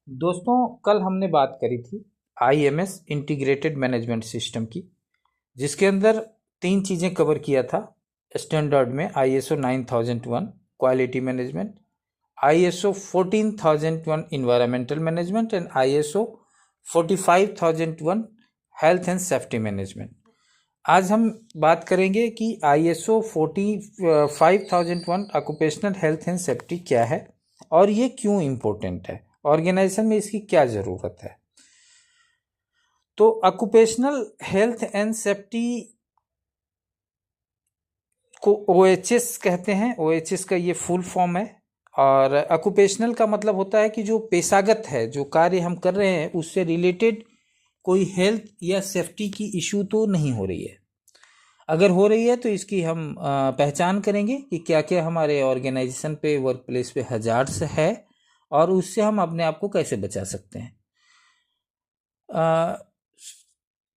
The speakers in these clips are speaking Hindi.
दोस्तों, कल हमने बात करी थी आईएमएस इंटीग्रेटेड मैनेजमेंट सिस्टम की, जिसके अंदर तीन चीज़ें कवर किया था स्टैंडर्ड में। ISO 9001 quality management, ISO 14001 environmental management and ISO 45001 health and safety management. आज हम बात करेंगे कि ISO 45001 occupational health and safety क्या है और ये क्यों इम्पोर्टेंट है, ऑर्गेनाइजेशन में इसकी क्या ज़रूरत है। तो ऑक्यूपेशनल हेल्थ एंड सेफ्टी को ओएचएस कहते हैं। ओएचएस का ये फुल फॉर्म है। और ऑक्यूपेशनल का मतलब होता है कि जो पेशागत है, जो कार्य हम कर रहे हैं उससे रिलेटेड कोई हेल्थ या सेफ्टी की इशू तो नहीं हो रही है। अगर हो रही है तो इसकी हम पहचान करेंगे कि क्या क्या हमारे ऑर्गेनाइजेशन पे, वर्क प्लेस पे हजार्ड्स है और उससे हम अपने आप को कैसे बचा सकते हैं।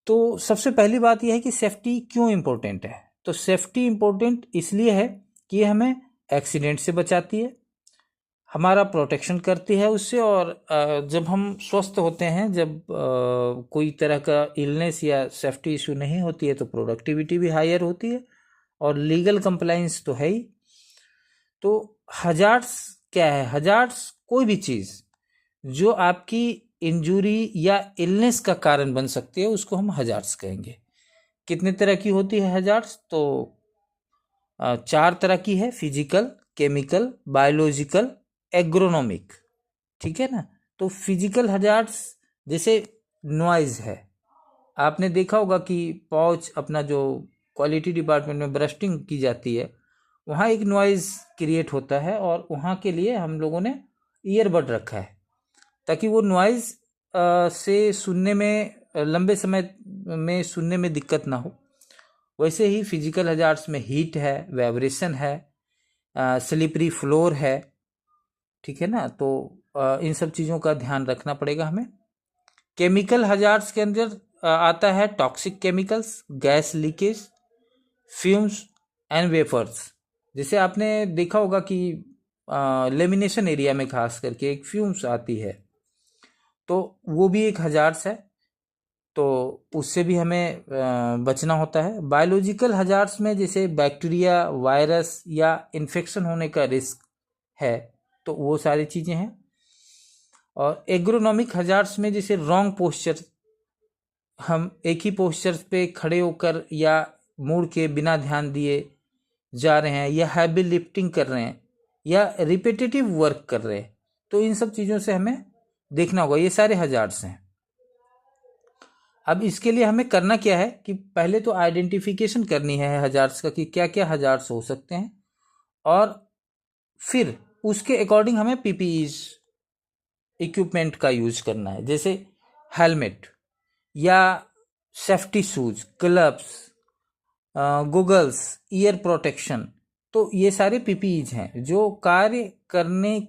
तो सबसे पहली बात यह है कि सेफ्टी क्यों इम्पोर्टेंट है। तो सेफ्टी इम्पोर्टेंट इसलिए है कि ये हमें एक्सीडेंट से बचाती है, हमारा प्रोटेक्शन करती है उससे। और जब हम स्वस्थ होते हैं, जब कोई तरह का इलनेस या सेफ्टी इशू नहीं होती है, तो प्रोडक्टिविटी भी हायर होती है और लीगल कंप्लाइंस तो है ही। तो हजार्ड्स क्या है? हजार्ड्स कोई भी चीज़ जो आपकी इंजरी या इलनेस का कारण बन सकती है उसको हम हजार्ड्स कहेंगे। कितने तरह की होती है हजार्ड्स? तो चार तरह की है: फिजिकल, केमिकल, बायोलॉजिकल, एग्रोनॉमिक। ठीक है ना। तो फिजिकल हजार्ड्स जैसे नॉइज है। आपने देखा होगा कि पाउच अपना जो क्वालिटी डिपार्टमेंट में ब्रस्टिंग की जाती है, वहाँ एक नॉइज क्रिएट होता है और वहाँ के लिए हम लोगों ने ईयरबड रखा है ताकि वो नॉइज से सुनने में, लंबे समय में सुनने में दिक्कत ना हो। वैसे ही फिजिकल हजार्ड्स में हीट है, वाइब्रेशन है, स्लिपरी फ्लोर है। ठीक है ना। तो इन सब चीज़ों का ध्यान रखना पड़ेगा हमें। केमिकल हजार्ड्स के अंदर आता है toxic chemicals, gas leakage, fumes and wafers. जैसे आपने देखा होगा कि लेमिनेशन एरिया में खास करके एक फ्यूम्स आती है, तो वो भी एक हजार्ड्स है। तो उससे भी हमें बचना होता है। बायोलॉजिकल हजार्ड्स में जैसे बैक्टीरिया, वायरस या इन्फेक्शन होने का रिस्क है, तो वो सारी चीज़ें हैं। और एग्रोनॉमिक हजार्ड्स में जैसे रॉन्ग पोस्चर, हम एक ही पोस्चर पे खड़े होकर या मुड़ के बिना ध्यान दिए जा रहे हैं, या हैवी लिफ्टिंग कर रहे हैं, या रिपीटेटिव वर्क कर रहे हैं, तो इन सब चीज़ों से हमें देखना होगा। ये सारे हजार्ड्स हैं। अब इसके लिए हमें करना क्या है कि पहले तो आइडेंटिफिकेशन करनी है हजार्ड्स का कि क्या क्या हजार्ड्स हो सकते हैं, और फिर उसके अकॉर्डिंग हमें पीपीईज इक्विपमेंट का यूज करना है। जैसे हेलमेट या safety shoes, gloves, goggles, ear protection. तो ये सारे पीपीईज हैं जो कार्य करने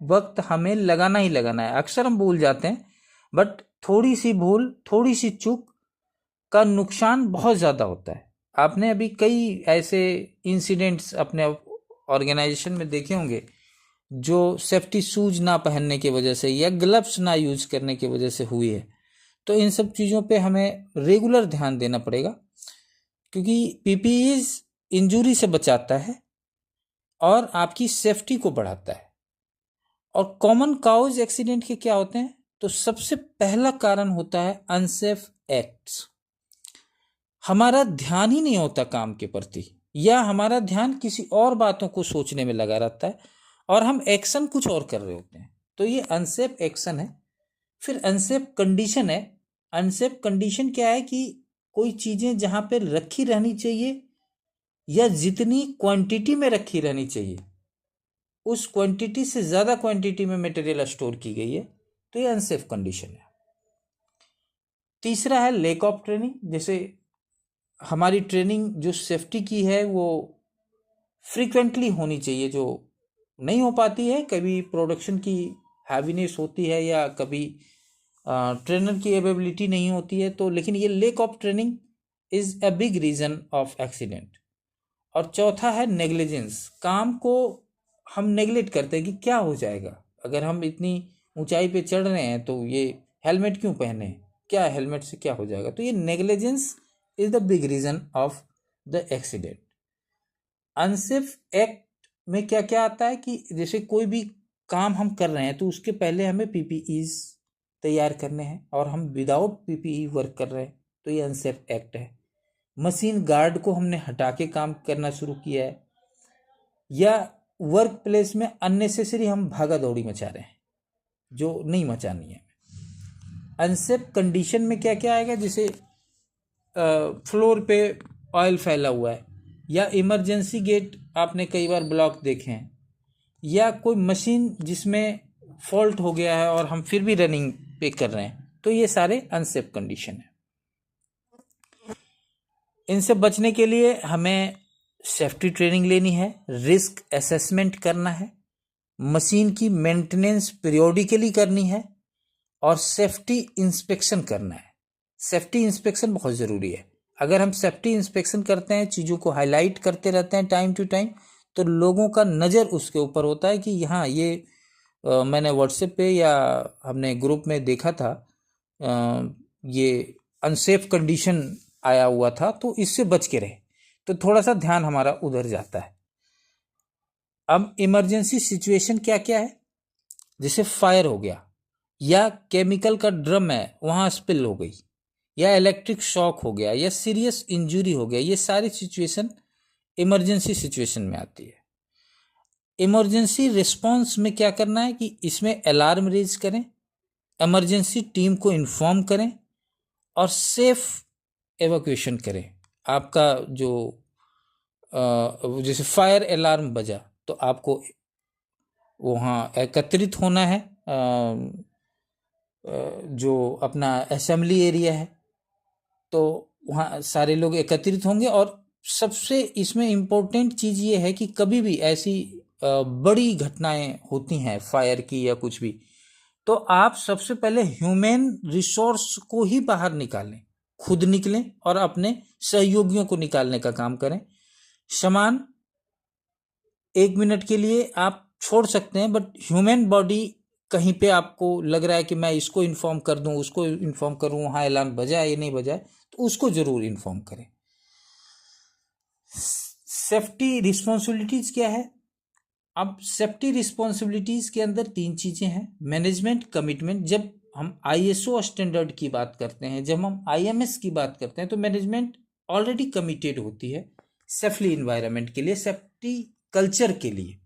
वक्त हमें लगाना ही लगाना है। अक्सर हम भूल जाते हैं, बट थोड़ी सी भूल, थोड़ी सी चूक का नुकसान बहुत ज़्यादा होता है। आपने अभी कई ऐसे इंसिडेंट्स अपने ऑर्गेनाइजेशन में देखे होंगे जो सेफ्टी शूज ना पहनने की वजह से या ग्लव्स ना यूज करने की वजह से हुई है। तो इन सब चीज़ों पे हमें रेगुलर ध्यान देना पड़ेगा, क्योंकि पीपीईज इंजरी से बचाता है और आपकी सेफ्टी को बढ़ाता है। और कॉमन काउज एक्सीडेंट के क्या होते हैं? तो सबसे पहला कारण होता है अनसेफ एक्ट्स। हमारा ध्यान ही नहीं होता काम के प्रति, या हमारा ध्यान किसी और बातों को सोचने में लगा रहता है और हम एक्शन कुछ और कर रहे होते हैं, तो ये अनसेफ एक्शन है। फिर अनसेफ कंडीशन है। अनसेफ कंडीशन क्या है कि कोई चीज़ें जहाँ पे रखी रहनी चाहिए या जितनी क्वांटिटी में रखी रहनी चाहिए उस क्वांटिटी से ज़्यादा क्वांटिटी में मटेरियल स्टोर की गई है, तो ये अनसेफ कंडीशन है। तीसरा है लैक ऑफ ट्रेनिंग। जैसे हमारी ट्रेनिंग जो सेफ्टी की है वो फ्रीक्वेंटली होनी चाहिए, जो नहीं हो पाती है। कभी प्रोडक्शन की हैवीनेस होती है या कभी ट्रेनर की एबिलिटी नहीं होती है, तो लेकिन ये lack of training is a big reason of accident. और चौथा है नेग्लिजेंस। काम को हम नेग्लेक्ट करते हैं कि क्या हो जाएगा अगर हम इतनी ऊंचाई पे चढ़ रहे हैं तो ये हेलमेट क्यों पहने, क्या हेलमेट से क्या हो जाएगा। तो ये negligence is the big reason of the accident. Unsafe act में क्या क्या आता है कि जैसे कोई भी काम हम कर रहे हैं तो उसके पहले हमें पीपीईज तैयार करने हैं और हम विदाउट पीपीई वर्क कर रहे हैं तो ये अनसेफ एक्ट है। मशीन गार्ड को हमने हटा के काम करना शुरू किया है, या वर्क प्लेस में अननेसेसरी हम भागा दौड़ी मचा रहे हैं जो नहीं मचानी है। अनसेफ कंडीशन में क्या क्या आएगा, जैसे फ्लोर पे ऑयल फैला हुआ है, या इमरजेंसी गेट आपने कई बार ब्लॉक देखे हैं, या कोई मशीन जिसमें फॉल्ट हो गया है और हम फिर भी रनिंग पे कर रहे हैं, तो ये सारे अनसेफ कंडीशन है। इनसे बचने के लिए हमें सेफ्टी ट्रेनिंग लेनी है, रिस्क असेसमेंट करना है, मशीन की मेंटेनेंस पीरियोडिकली करनी है और सेफ्टी इंस्पेक्शन करना है। सेफ्टी इंस्पेक्शन बहुत ज़रूरी है। अगर हम सेफ्टी इंस्पेक्शन करते हैं, चीज़ों को हाईलाइट करते रहते हैं टाइम टू टाइम, तो लोगों का नज़र उसके ऊपर होता है कि यहाँ ये मैंने व्हाट्सएप पे या हमने ग्रुप में देखा था, ये अनसेफ कंडीशन आया हुआ था, तो इससे बच के रहे, तो थोड़ा सा ध्यान हमारा उधर जाता है। अब इमरजेंसी सिचुएशन क्या क्या है, जैसे फायर हो गया, या केमिकल का ड्रम है वहाँ स्पिल हो गई, या इलेक्ट्रिक शॉक हो गया, या सीरियस इंजरी हो गया, ये सारी सिचुएशन इमरजेंसी सिचुएशन में आती है। इमरजेंसी रिस्पॉन्स में क्या करना है कि इसमें अलार्म रेज करें, इमरजेंसी टीम को इन्फॉर्म करें और सेफ एवैक्यूएशन करें। आपका जो जैसे फायर अलार्म बजा तो आपको वहाँ एकत्रित होना है, जो अपना असेंबली एरिया है तो वहाँ सारे लोग एकत्रित होंगे। और सबसे इसमें इम्पोर्टेंट चीज़ ये है कि कभी भी ऐसी बड़ी घटनाएं होती हैं फायर की या कुछ भी, तो आप सबसे पहले ह्यूमन रिसोर्स को ही बाहर निकालें, खुद निकलें और अपने सहयोगियों को निकालने का काम करें। सामान 1 मिनट के लिए आप छोड़ सकते हैं, बट ह्यूमन बॉडी कहीं पे आपको लग रहा है कि मैं इसको इन्फॉर्म कर दूं, उसको इन्फॉर्म करूं, वहाँ अलार्म बजाए या नहीं बजाए, तो उसको ज़रूर इन्फॉर्म करें। सेफ्टी रिस्पॉन्सिबिलिटीज़ क्या है, अब सेफ्टी रिस्पॉन्सिबिलिटीज़ के अंदर 3 चीज़ें हैं, मैनेजमेंट, कमिटमेंट। जब हम आईएसओ स्टैंडर्ड की बात करते हैं, जब हम आईएमएस की बात करते हैं, तो मैनेजमेंट ऑलरेडी कमिटेड होती है सेफ्टी इन्वायरमेंट के लिए, सेफ्टी कल्चर के लिए,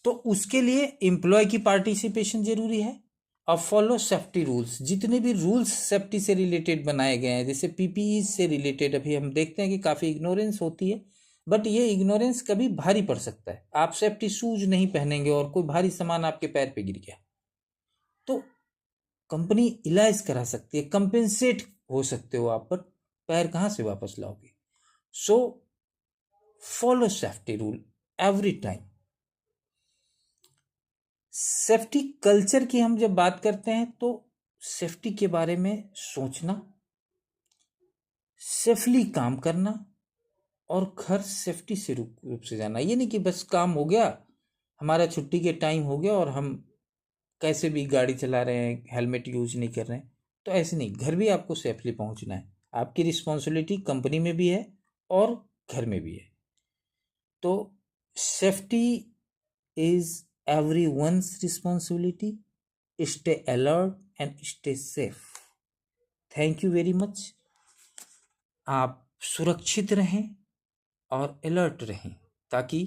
तो उसके लिए एम्प्लॉय की पार्टिसिपेशन जरूरी है। और फॉलो सेफ्टी रूल्स, जितने भी रूल्स सेफ्टी से रिलेटेड बनाए गए हैं, जैसे पीपीई से रिलेटेड अभी हम देखते हैं कि काफ़ी इग्नोरेंस होती है, बट ये इग्नोरेंस कभी भारी पड़ सकता है। आप सेफ्टी शूज नहीं पहनेंगे और कोई भारी सामान आपके पैर पे गिर गया तो कंपनी इलाज करा सकती है, कंपेंसेट हो सकते हो आप, पर पैर कहाँ से वापस लाओगे। So follow safety rule every time. Safety culture की हम जब बात करते हैं तो सेफ्टी के बारे में सोचना, सेफली काम करना और घर सेफ्टी से रूप से जाना। ये नहीं कि बस काम हो गया, हमारा छुट्टी के टाइम हो गया और हम कैसे भी गाड़ी चला रहे हैं, हेलमेट यूज नहीं कर रहे हैं, तो ऐसे नहीं, घर भी आपको सेफली पहुंचना है। आपकी रिस्पॉन्सिबिलिटी कंपनी में भी है और घर में भी है। तो safety is everyone's responsibility. Stay alert and stay safe. Thank you very much. आप सुरक्षित रहें और अलर्ट रहें ताकि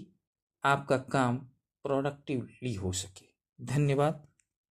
आपका काम प्रोडक्टिवली हो सके। धन्यवाद।